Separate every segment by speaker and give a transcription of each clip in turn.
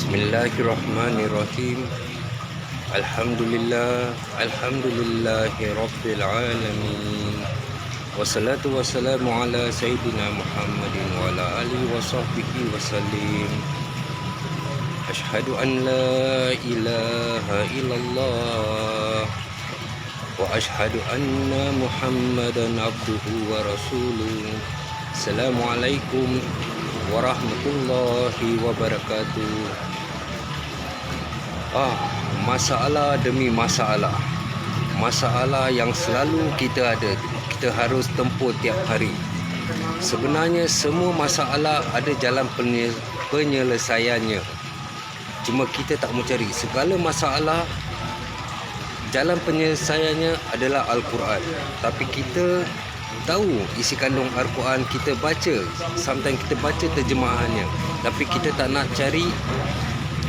Speaker 1: Bismillahirrahmanirrahim. Alhamdulillahi rabbil alamin. Wassalatu wassalamu ala sayyidina Muhammadin wa ala alihi wa sahbihi wasallim. Ashhadu an la ilaha illallah wa ashhadu anna Muhammadan abduhu wa rasuluh. Assalamualaikum warahmatullahi wabarakatuh. Masalah demi masalah, masalah yang selalu kita ada, kita harus tempuh tiap hari. Sebenarnya semua masalah ada jalan penyelesaiannya, cuma kita tak mau cari. Segala masalah jalan penyelesaiannya adalah Al-Quran, tapi kita tahu isi kandung Al-Quran, kita baca, sometimes kita baca terjemahannya, tapi kita tak nak cari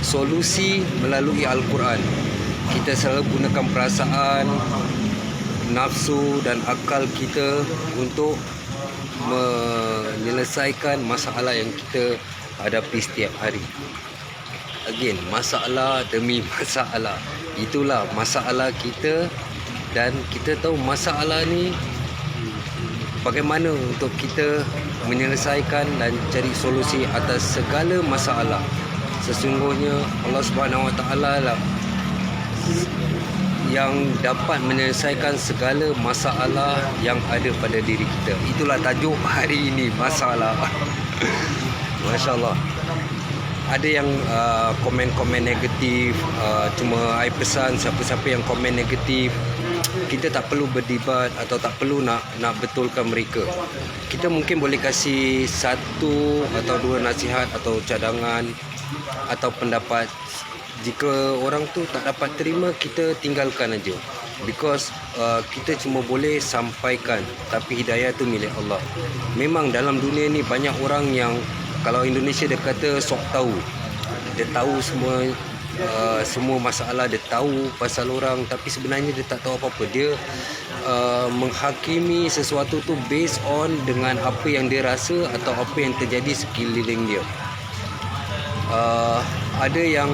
Speaker 1: solusi melalui Al-Quran. Kita selalu gunakan perasaan, nafsu dan akal kita untuk menyelesaikan masalah yang kita hadapi setiap hari. Again, masalah demi masalah, itulah masalah kita. Dan kita tahu masalah ni bagaimana untuk kita menyelesaikan dan cari solusi atas segala masalah. Sesungguhnya Allah Subhanahu Wa Taala lah yang dapat menyelesaikan segala masalah yang ada pada diri kita. Itulah tajuk hari ini, masalah. Masya-Allah. Ada yang komen-komen negatif, cuma I pesan siapa-siapa yang komen negatif, kita tak perlu berdebat atau tak perlu nak betulkan mereka. Kita mungkin boleh kasih satu atau dua nasihat atau cadangan atau pendapat. Jika orang tu tak dapat terima, kita tinggalkan aja. Because kita cuma boleh sampaikan, tapi hidayah tu milik Allah. Memang dalam dunia ni banyak orang yang, kalau Indonesia dia kata sok tahu. Dia tahu semua masalah, dia tahu pasal orang, tapi sebenarnya dia tak tahu apa-apa. Dia menghakimi sesuatu tu based on dengan apa yang dia rasa atau apa yang terjadi sekeliling dia. Ada yang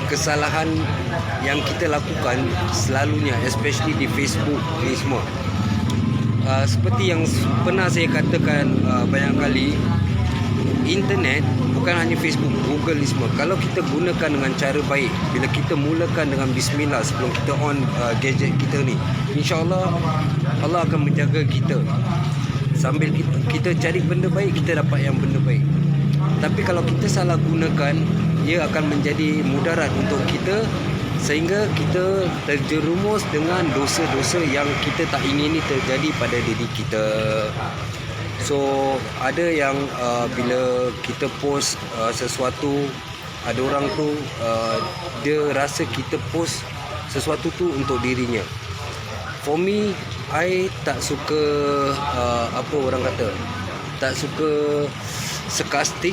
Speaker 1: kesalahan yang kita lakukan selalunya, especially di Facebook ni semua, seperti yang pernah saya katakan banyak kali, internet bukan hanya Facebook, Google ni semua, kalau kita gunakan dengan cara baik, bila kita mulakan dengan bismillah sebelum kita on gadget kita ni, insya-Allah Allah akan menjaga kita. Sambil kita cari benda baik, kita dapat yang benda baik. Tapi kalau kita salah gunakan, ia akan menjadi mudarat untuk kita, sehingga kita terjerumus dengan dosa-dosa yang kita tak ingini terjadi pada diri kita. So ada yang bila kita post sesuatu, ada orang tu dia rasa kita post sesuatu tu untuk dirinya. For me, I tak suka apa orang kata, tak suka sarkastik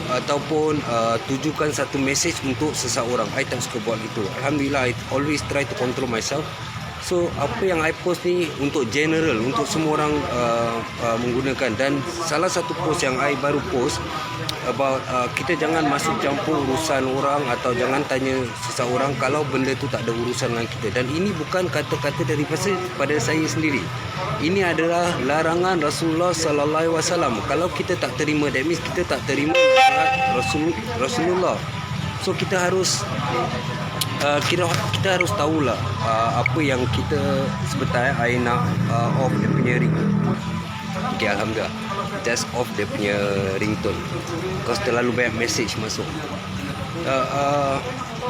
Speaker 1: ataupun tujukan satu message untuk seseorang. I tak suka buat gitu. Alhamdulillah, I always try to control myself. So apa yang I post ni untuk general, untuk semua orang menggunakan. Dan salah satu post yang I baru post about kita jangan masuk campur urusan orang, atau jangan tanya seseorang kalau benda tu tak ada urusan dengan kita. Dan ini bukan kata-kata daripada saya sendiri. Ini adalah larangan Rasulullah sallallahu alaihi wasallam. Kalau kita tak terima, that means kita tak terima Rasulullah. So kita harus kita harus tahulah apa yang kita sebentar. I nak off dia punya ring. Okay, alhamdulillah, just off dia punya ringtone, because terlalu banyak message masuk.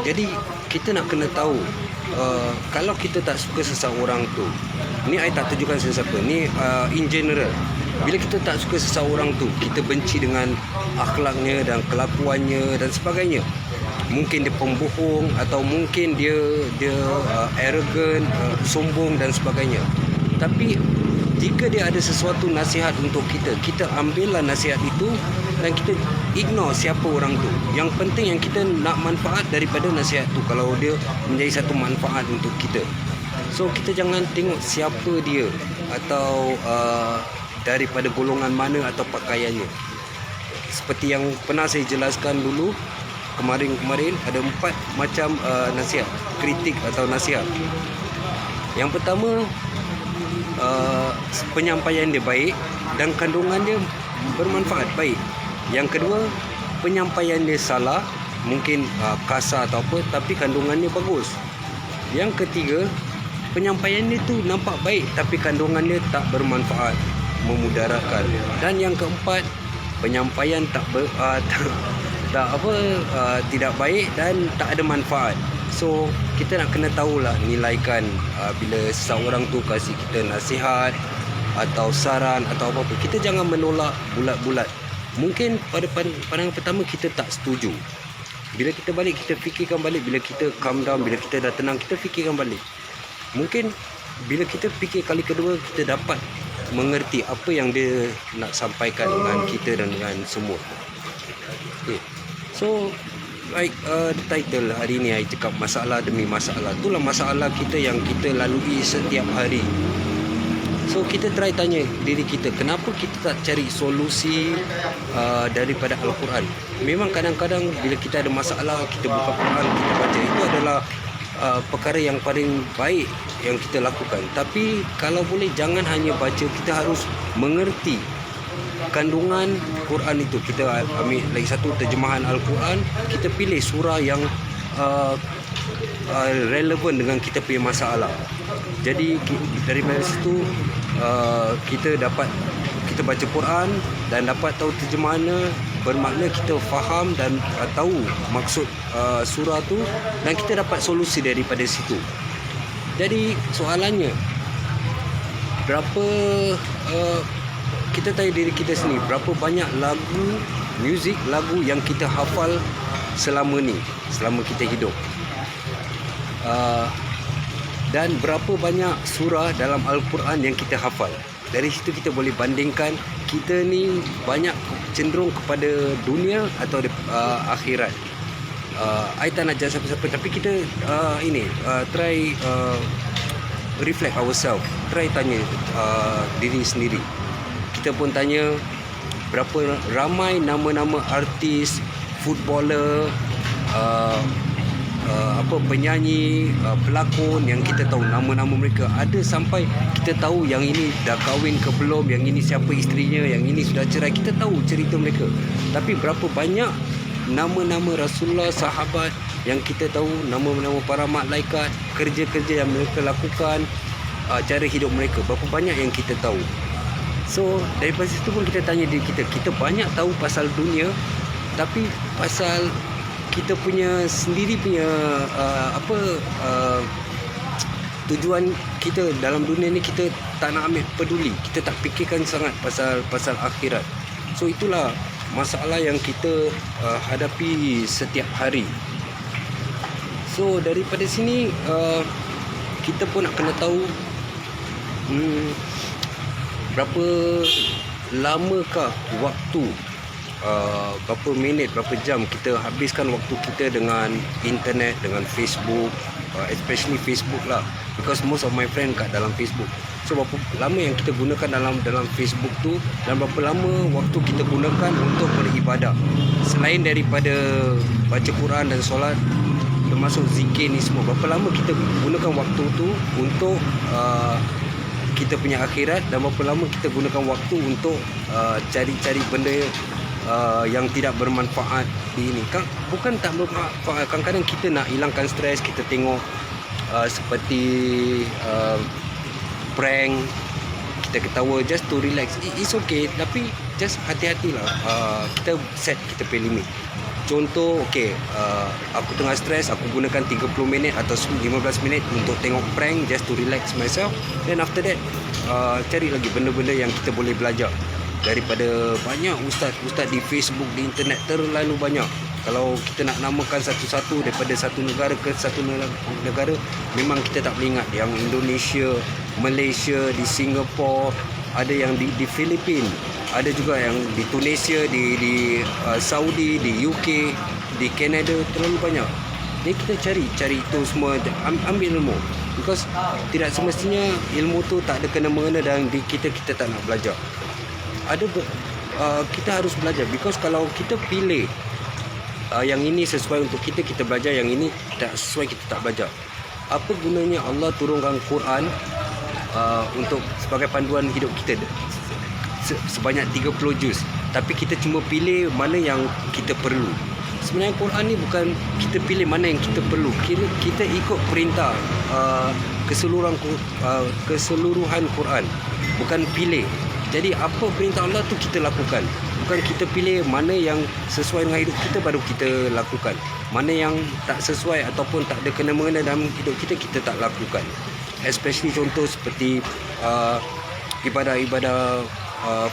Speaker 1: Jadi kita nak kena tahu, kalau kita tak suka seseorang tu, ni I tak tujukan sesiapa, ni in general. Bila kita tak suka seseorang tu, kita benci dengan akhlaknya dan kelakuannya dan sebagainya. Mungkin dia pembohong, atau mungkin dia arrogant, sombong dan sebagainya. Tapi jika dia ada sesuatu nasihat untuk kita, kita ambillah nasihat itu dan kita ignore siapa orang tu. Yang penting yang kita nak manfaat daripada nasihat tu, kalau dia menjadi satu manfaat untuk kita. So kita jangan tengok siapa dia, atau daripada golongan mana atau pakaiannya. seperti yang pernah saya jelaskan dulu kemarin ada 4 macam nasihat, kritik atau nasihat. Yang pertama, penyampaian dia baik dan kandungan dia bermanfaat baik. Yang kedua, penyampaian dia salah, mungkin kasar atau apa, tapi kandungannya bagus. Yang ketiga, penyampaian dia tu nampak baik tapi kandungan dia tak bermanfaat, memudaratkan. Dan yang keempat, penyampaian tidak baik dan tak ada manfaat. So kita nak kena tahulah nilaikan bila seseorang tu kasih kita nasihat atau saran atau apa-apa. Kita jangan menolak bulat-bulat. Mungkin pada pandangan pertama kita tak setuju. Bila kita balik, kita fikirkan balik. Bila kita calm down, bila kita dah tenang, kita fikirkan balik. Mungkin bila kita fikir kali kedua, kita dapat mengerti apa yang dia nak sampaikan dengan kita dan dengan semua. Okay. So like the title hari ni, I cakap masalah demi masalah. Itulah masalah kita yang kita lalui setiap hari. So kita try tanya diri kita, kenapa kita tak cari solusi daripada Al-Quran. Memang kadang-kadang bila kita ada masalah, kita buka Quran, kita baca. Itu adalah perkara yang paling baik yang kita lakukan. Tapi kalau boleh jangan hanya baca, kita harus mengerti kandungan Quran itu. Kita ambil lagi satu terjemahan Al-Quran, kita pilih surah yang relevan dengan kita punya masalah. Jadi daripada situ kita baca Quran dan dapat tahu terjemahannya, bermakna kita faham dan tahu maksud surah tu, dan kita dapat solusi daripada situ. Jadi soalannya, berapa kita tanya diri kita sendiri, berapa banyak lagu yang kita hafal selama kita hidup, dan berapa banyak surah dalam Al-Quran yang kita hafal. Dari situ kita boleh bandingkan kita ni banyak cenderung kepada dunia atau akhirat. I tak nak judge siapa-siapa, tapi kita try reflect ourselves, try tanya diri sendiri. Kita pun tanya berapa ramai nama-nama artis, footballer, penyanyi, pelakon yang kita tahu nama-nama mereka. Ada sampai kita tahu yang ini dah kahwin ke belum, yang ini siapa isterinya, yang ini sudah cerai. Kita tahu cerita mereka. Tapi berapa banyak nama-nama Rasulullah, sahabat yang kita tahu, nama-nama para malaikat, kerja-kerja yang mereka lakukan, cara hidup mereka, berapa banyak yang kita tahu. So daripada situ pun kita tanya diri kita, kita banyak tahu pasal dunia, tapi pasal kita punya sendiri punya tujuan kita dalam dunia ni, kita tak nak ambil peduli, kita tak fikirkan sangat pasal akhirat. So itulah masalah yang kita hadapi setiap hari. So daripada sini kita pun nak kena tahu berapa lamakah waktu, berapa minit, berapa jam kita habiskan waktu kita dengan internet, dengan Facebook, especially Facebook lah, because most of my friend kat dalam Facebook. So berapa lama yang kita gunakan dalam Facebook tu, dan berapa lama waktu kita gunakan untuk beribadah selain daripada baca Quran dan solat, termasuk zikir ni semua. Berapa lama kita gunakan waktu tu untuk kita punya akhirat, dan berapa lama kita gunakan waktu untuk cari-cari benda yang tidak bermanfaat di ini. Bukan tak bermanfaat, kadang-kadang kita nak hilangkan stres, kita tengok seperti prank, kita ketawa just to relax. It's okay, tapi just hati-hatilah. Kita set kita pay limit. Contoh, aku tengah stres, aku gunakan 30 minit atau 15 minit untuk tengok prank just to relax myself. Then after that, cari lagi benda-benda yang kita boleh belajar daripada banyak ustaz di Facebook, di internet, terlalu banyak. Kalau kita nak namakan satu-satu daripada satu negara ke satu negara, memang kita tak boleh ingat. Yang Indonesia, Malaysia, di Singapura, ada yang di Filipina, ada juga yang di Tunisia, di Saudi, di UK, di Canada, terlalu banyak. Jadi kita cari itu semua, ambil ilmu, because tidak semestinya ilmu tu tak ada kena-mengena dan kita tak nak belajar. Ada kita harus belajar, because kalau kita pilih yang ini sesuai untuk kita, kita belajar, yang ini tak sesuai, kita tak belajar. Apa gunanya Allah turunkan Quran untuk sebagai panduan hidup kita sebanyak 30 juz, tapi kita cuma pilih mana yang kita perlu. Sebenarnya Quran ni bukan kita pilih mana yang kita perlu, kita ikut perintah keseluruhan Quran, bukan pilih. Jadi apa perintah Allah tu kita lakukan, bukan kita pilih mana yang sesuai dengan hidup kita baru kita lakukan. Mana yang tak sesuai ataupun tak ada kena-mengena dalam hidup kita, kita tak lakukan. Especially contoh seperti ibadah-ibadah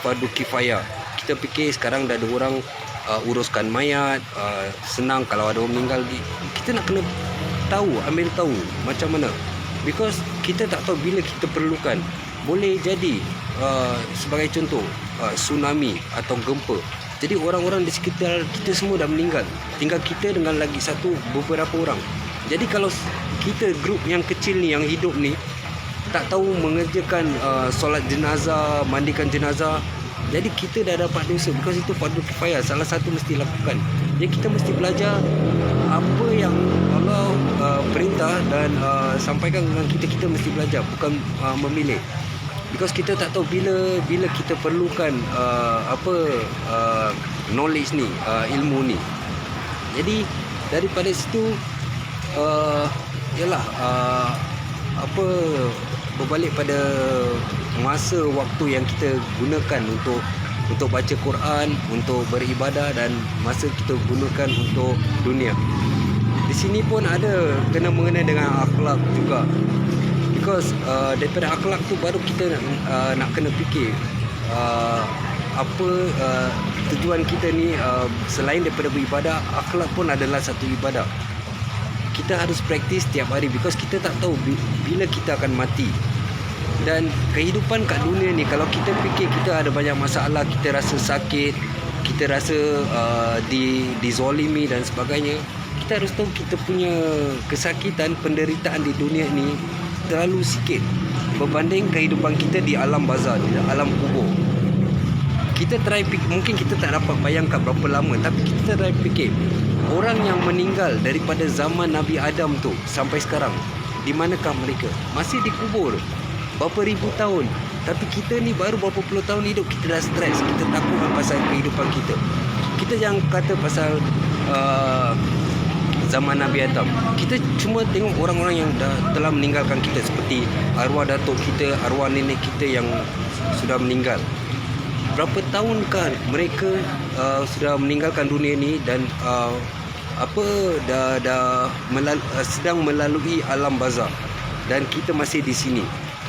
Speaker 1: fardu kifayah. Kita fikir sekarang dah ada orang uruskan mayat, senang kalau ada orang meninggal, kita nak kena tahu, ambil tahu macam mana, because kita tak tahu bila kita perlukan. Boleh jadi sebagai contoh tsunami atau gempa, jadi orang-orang di sekitar kita semua dah meninggal, tinggal kita dengan lagi beberapa orang. Jadi kalau kita grup yang kecil ni, yang hidup ni, tak tahu mengerjakan solat jenazah, mandikan jenazah, jadi kita dah dapat dosa, because itu fardu kifayah, salah satu mesti lakukan. Jadi kita mesti belajar apa yang Allah perintah dan sampaikan dengan kita. Kita mesti belajar, bukan memilih, because kita tak tahu bila kita perlukan knowledge ni, ilmu ni. Jadi daripada situ berbalik pada masa waktu yang kita gunakan untuk baca Quran, untuk beribadah, dan masa kita gunakan untuk dunia. Di sini pun ada kena-mengena dengan akhlak juga, because daripada akhlak tu baru kita nak kena fikir apa tujuan kita ni. Selain daripada beribadah, akhlak pun adalah satu ibadah. Kita harus praktis setiap hari, because kita tak tahu bila kita akan mati. Dan kehidupan kat dunia ni, kalau kita fikir kita ada banyak masalah, kita rasa sakit, kita rasa dizolimi dan sebagainya, kita harus tahu kita punya kesakitan, penderitaan di dunia ni terlalu sikit berbanding kehidupan kita di alam barzah, di alam kubur. Kita try fikir, mungkin kita tak dapat bayangkan berapa lama, tapi kita try fikir orang yang meninggal daripada zaman Nabi Adam tu sampai sekarang, di manakah mereka? Masih dikubur berapa ribu tahun. Tapi kita ni baru berapa puluh tahun hidup, kita dah stres, kita takut pasal kehidupan kita. Kita jangan kata pasal zaman Nabi Adam. Kita cuma tengok orang-orang yang telah meninggalkan kita, seperti arwah datuk kita, arwah nenek kita yang sudah meninggal. Berapa tahunkah mereka sudah meninggalkan dunia ni, dan sedang melalui alam barzah, dan kita masih di sini.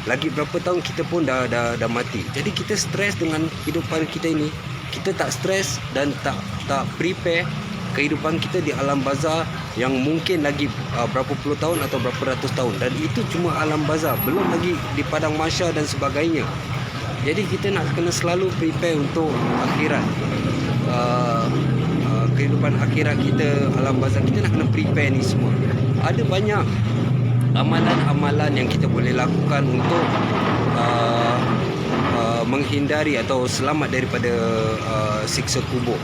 Speaker 1: Lagi berapa tahun kita pun dah mati. Jadi kita stres dengan kehidupan kita ini. Kita tak stres dan tak prepare kehidupan kita di alam barzah yang mungkin lagi berapa puluh tahun atau berapa ratus tahun. Dan itu cuma alam barzah, belum lagi di padang mahsyar dan sebagainya. Jadi kita nak kena selalu prepare untuk akhirat. Kehidupan akhirat kita, alam barzah, kita nak kena prepare ni semua. Ada banyak amalan-amalan yang kita boleh lakukan untuk menghindari atau selamat daripada siksa kubur,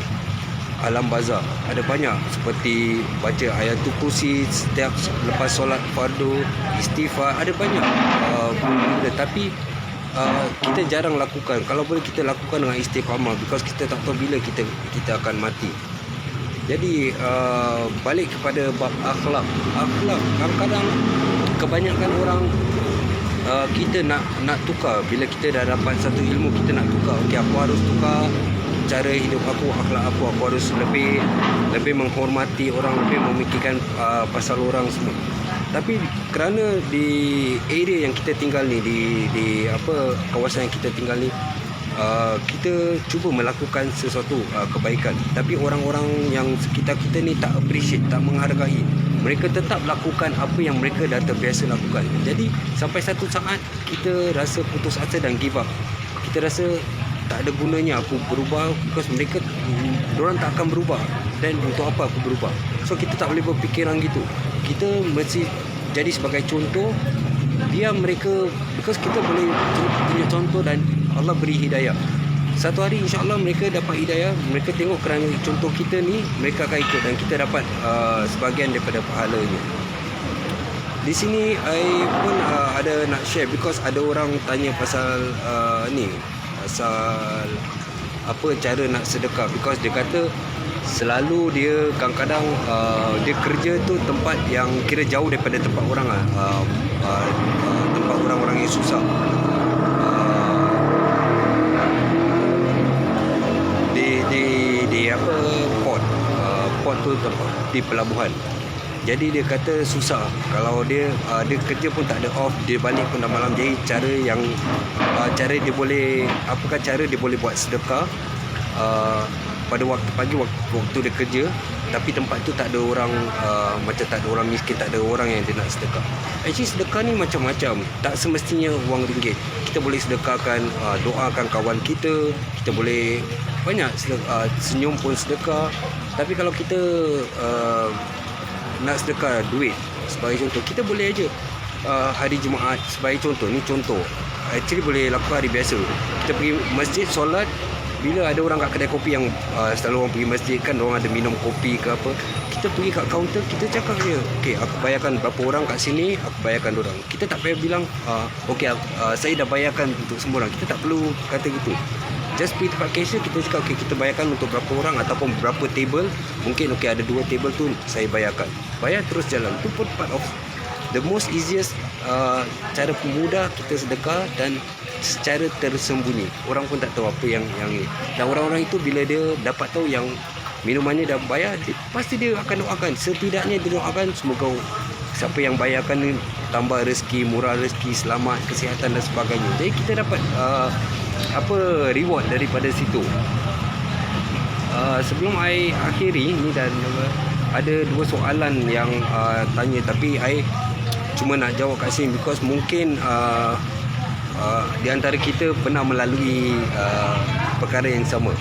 Speaker 1: alam barzah. Ada banyak, seperti baca ayatul kursi setiap lepas solat fardu, istighfar, ada banyak tapi kita jarang lakukan. Kalau boleh kita lakukan dengan istiqamah, because kita tak tahu bila kita akan mati. Jadi balik kepada bab akhlak. Kadang-kadang kebanyakan orang kita nak tukar. Bila kita dah dapat satu ilmu, kita nak tukar. Okey, aku harus tukar cara hidup aku, akhlak aku harus lebih menghormati orang, lebih memikirkan pasal orang semua. Tapi kerana di area yang kita tinggal ni, di kawasan yang kita tinggal ni, kita cuba melakukan sesuatu kebaikan, tapi orang-orang yang sekitar kita ni tak appreciate, tak menghargai. Mereka tetap lakukan apa yang mereka dah terbiasa lakukan. Jadi sampai satu saat kita rasa putus asa dan give up. Kita rasa tak ada gunanya aku berubah, because diorang tak akan berubah, dan untuk apa aku berubah. So kita tak boleh berfikiran gitu. Kita mesti jadi sebagai contoh, biar mereka, because kita boleh tunjuk contoh dan Allah beri hidayah. satu hari insya-Allah mereka dapat hidayah, mereka tengok kerana contoh kita ni, mereka akan ikut dan kita dapat sebahagian daripada pahalanya. Di sini I pun ada nak share because ada orang tanya pasal pasal apa cara nak sedekah, because dia kata selalu dia kadang-kadang dia kerja tu tempat yang kira jauh daripada tempat orang tempat orang-orang yang susah. Di apa port tu tempat di pelabuhan. Jadi dia kata susah kalau dia kerja pun tak ada off, dia balik pun dah malam. Jadi cara dia boleh, apakah cara dia boleh buat sedekah pada waktu pagi, waktu dia kerja, tapi tempat tu tak ada orang, macam tak ada orang miskin, tak ada orang yang dia nak sedekah. Actually sedekah ni macam-macam, tak semestinya wang ringgit. Kita boleh sedekahkan, doakan kawan kita, kita boleh banyak senyum pun sedekah. Tapi kalau kita nak sedekah duit, sebagai contoh, kita boleh aja hari Jumaat, sebagai contoh, ni contoh, actually boleh lakukan hari biasa. Kita pergi masjid solat, bila ada orang kat kedai kopi yang selalu orang pergi masjid kan, orang ada minum kopi ke apa, kita pergi kat kaunter, kita cakap je, okey aku bayarkan berapa orang kat sini, aku bayarkan orang. Kita tak payah bilang okey saya dah bayarkan untuk semua orang. Kita tak perlu kata gitu. Just pergi tempat cashier, kita cakap okey kita bayarkan untuk berapa orang ataupun berapa table. Mungkin okey ada 2 table tu saya bayarkan. Bayar terus jalan. Itu pun part of the most easiest cara mudah kita sedekah dan secara tersembunyi. Orang pun tak tahu apa yang ni. Dan orang-orang itu bila dia dapat tahu yang minumannya dah bayar, pasti dia akan doakan. Setidaknya dia doakan semoga siapa yang bayarkan ni tambah rezeki, murah rezeki, selamat, kesihatan dan sebagainya. Jadi kita dapat reward daripada situ. Sebelum I akhiri ni, dan ada 2 soalan yang tanya, tapi I cuma nak jawab kat sini because mungkin di antara kita pernah melalui perkara yang sama.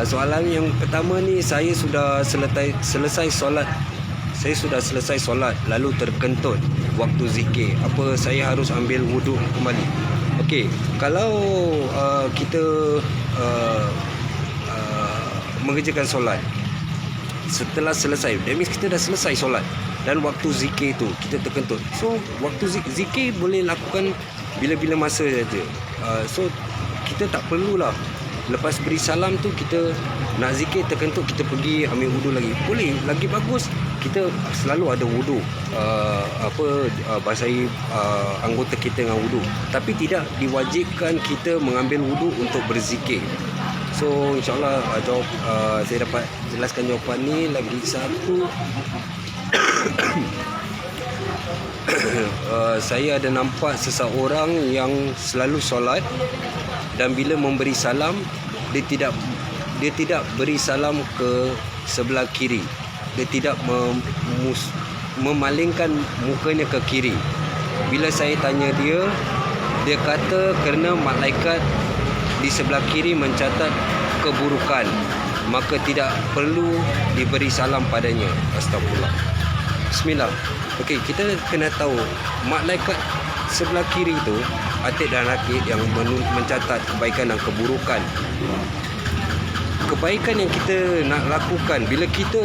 Speaker 1: Soalan yang pertama ni, saya sudah selesai solat. Saya sudah selesai solat lalu terkentut waktu zikir. Apa saya harus ambil wuduk kembali? Okey, kalau kita mengerjakan solat setelah selesai, that means kita dah selesai solat dan waktu zikir tu kita terkentut. So waktu zikir boleh lakukan bila-bila masa saja. So kita tak perlulah lepas beri salam tu kita nak zikir terkentut kita pergi ambil wudu lagi. Boleh, lagi bagus kita selalu ada wudu, basahi anggota kita dengan wudu, tapi tidak diwajibkan kita mengambil wudu untuk berzikir. So insyaAllah saya dapat jelaskan jawapan ni. Lagi satu, saya ada nampak seseorang yang selalu solat dan bila memberi salam dia tidak beri salam ke sebelah kiri. Dia tidak memalingkan mukanya ke kiri. Bila saya tanya dia kata kerana malaikat di sebelah kiri mencatat keburukan, maka tidak perlu diberi salam padanya. Astagfirullah. Bismillah. Okey, kita kena tahu malaikat sebelah kiri tu atik dan rakit yang mencatat kebaikan dan keburukan. Kebaikan yang kita nak lakukan, bila kita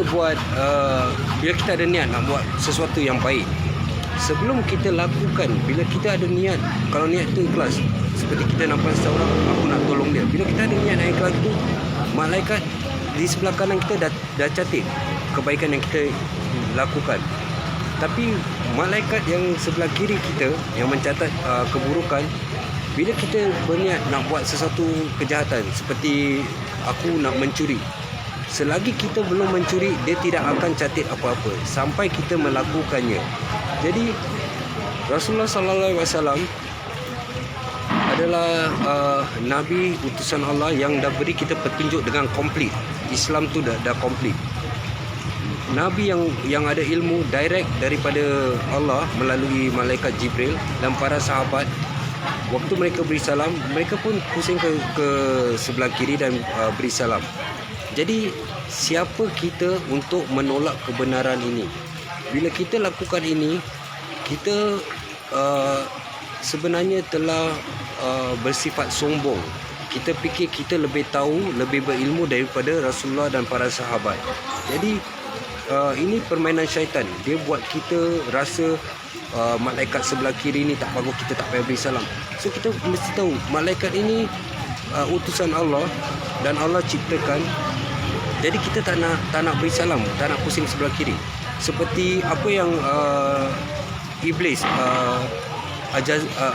Speaker 1: ada niat nak buat sesuatu yang baik, sebelum kita lakukan, bila kita ada niat, kalau niat tu ikhlas, seperti kita nampak seorang, aku nak tolong dia, bila kita ada niat yang ikhlas tu, malaikat di sebelah kanan kita dah catat kebaikan yang kita lakukan. Tapi malaikat yang sebelah kiri kita yang mencatat keburukan, bila kita berniat nak buat sesuatu kejahatan, seperti aku nak mencuri, selagi kita belum mencuri, dia tidak akan catat apa-apa sampai kita melakukannya. Jadi Rasulullah sallallahu alaihi wasallam adalah Nabi utusan Allah yang dah beri kita petunjuk dengan komplit. Islam tu dah komplit. Nabi yang ada ilmu direct daripada Allah melalui malaikat Jibril, dan para sahabat waktu mereka beri salam, mereka pun pusing ke sebelah kiri dan beri salam. Jadi siapa kita untuk menolak kebenaran ini? Bila kita lakukan ini, kita sebenarnya telah bersifat sombong. kita fikir kita lebih tahu, lebih berilmu daripada Rasulullah dan para sahabat. Jadi ini permainan syaitan. Dia buat kita rasa malaikat sebelah kiri ni tak bagus, kita tak payah beri salam. So kita mesti tahu malaikat ini utusan Allah dan Allah ciptakan. Jadi kita tak nak beri salam, tak nak pusing sebelah kiri. Seperti apa yang Iblis,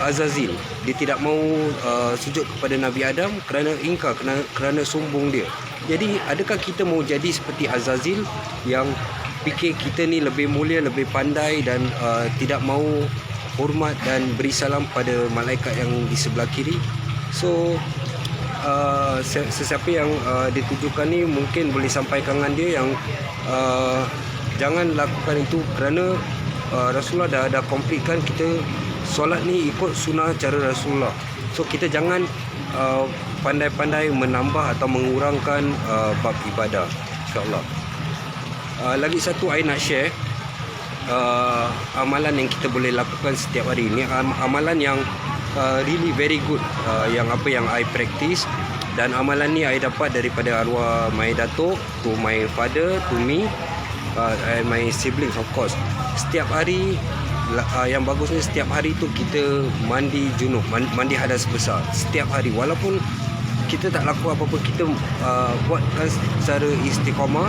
Speaker 1: Azazil, dia tidak mau sujud kepada Nabi Adam kerana ingkar, kerana sombong dia. Jadi adakah kita mau jadi seperti Azazil yang fikir kita ni lebih mulia, lebih pandai dan tidak mau hormat dan beri salam pada malaikat yang di sebelah kiri? So sesiapa yang ditujukan ni mungkin boleh sampaikan dengan dia yang jangan lakukan itu, kerana Rasulullah dah komplitkan kita solat ni ikut sunnah cara Rasulullah. So kita jangan pandai-pandai menambah atau mengurangkan bab ibadah, insyaAllah. Lagi satu I nak share amalan yang kita boleh lakukan setiap hari. Ini amalan yang really very good, yang I practice, dan amalan ni I dapat daripada arwah my datuk, to my father, to me, and my siblings of course. Setiap hari, yang bagusnya setiap hari tu kita mandi junub, mandi hadas besar setiap hari. Walaupun kita tak laku apa-apa, kita buatkan secara istiqamah,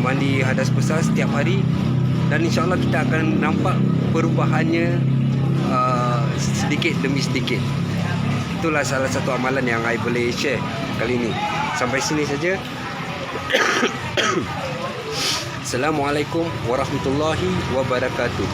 Speaker 1: mandi hadas besar setiap hari, dan insyaAllah kita akan nampak perubahannya sedikit demi sedikit. Itulah salah satu amalan yang I boleh share kali ini. Sampai sini saja. Assalamualaikum warahmatullahi wabarakatuh.